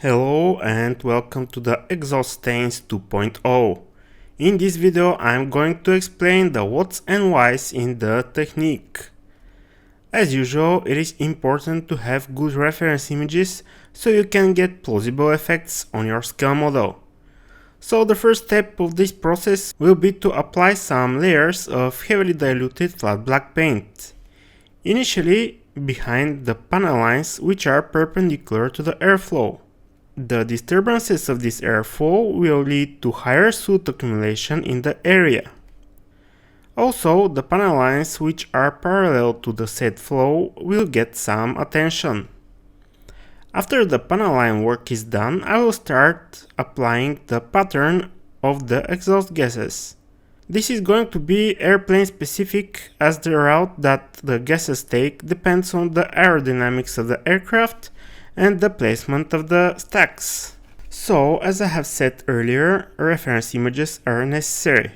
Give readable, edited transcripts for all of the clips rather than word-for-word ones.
Hello and welcome to the Exhaust Stains 2.0. In this video I'm going to explain the what's and why's in the technique. As usual, it is important to have good reference images so you can get plausible effects on your scale model. So the first step of this process will be to apply some layers of heavily diluted flat black paint. Initially behind the panel lines which are perpendicular to the airflow. The disturbances of this airflow will lead to higher soot accumulation in the area. Also, the panel lines which are parallel to the said flow will get some attention. After the panel line work is done, I will start applying the pattern of the exhaust gases. This is going to be airplane specific as the route that the gases take depends on the aerodynamics of the aircraft and the placement of the stacks. So, as I have said earlier, reference images are necessary.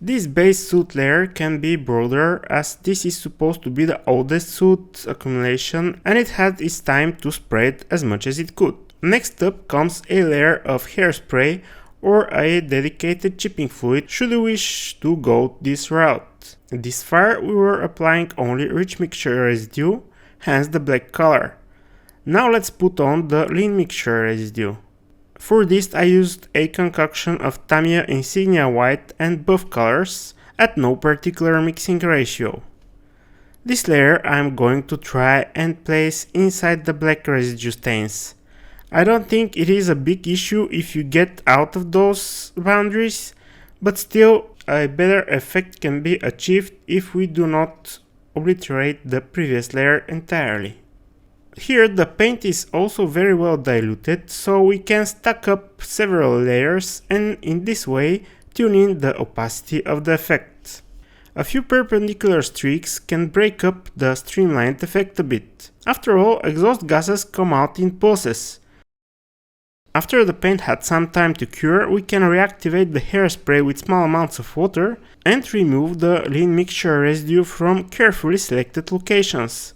This base soot layer can be broader as this is supposed to be the oldest soot accumulation and it had its time to spread as much as it could. Next up comes a layer of hairspray or a dedicated chipping fluid should you wish to go this route. This far we were applying only rich mixture residue, hence the black color. Now let's put on the lean mixture residue. For this I used a concoction of Tamiya Insignia white and buff colors at no particular mixing ratio. This layer I am going to try and place inside the black residue stains. I don't think it is a big issue if you get out of those boundaries, but still a better effect can be achieved if we do not obliterate the previous layer entirely. Here the paint is also very well diluted, so we can stack up several layers and in this way tune in the opacity of the effect. A few perpendicular streaks can break up the streamlined effect a bit. After all, exhaust gases come out in pulses. After the paint had some time to cure, we can reactivate the hairspray with small amounts of water and remove the lean mixture residue from carefully selected locations.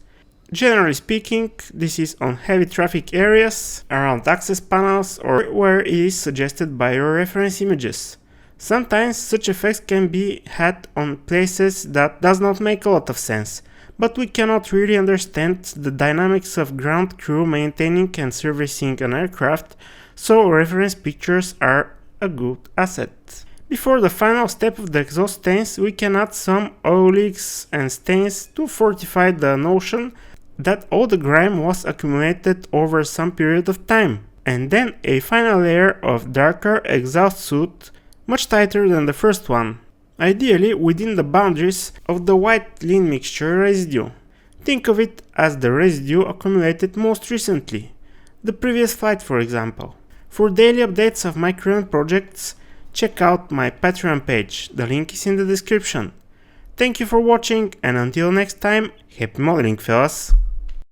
Generally speaking, this is on heavy traffic areas, around access panels or where it is suggested by your reference images. Sometimes such effects can be had on places that does not make a lot of sense, but we cannot really understand the dynamics of ground crew maintaining and servicing an aircraft, so reference pictures are a good asset. Before the final step of the exhaust stains, we can add some oil leaks and stains to fortify the notion that all the grime was accumulated over some period of time, and then a final layer of darker exhaust soot, much tighter than the first one, ideally within the boundaries of the white lean mixture residue. Think of it as the residue accumulated most recently, the previous flight for example. For daily updates of my current projects, check out my Patreon page, the link is in the description. Thank you for watching and until next time, happy modeling fellas!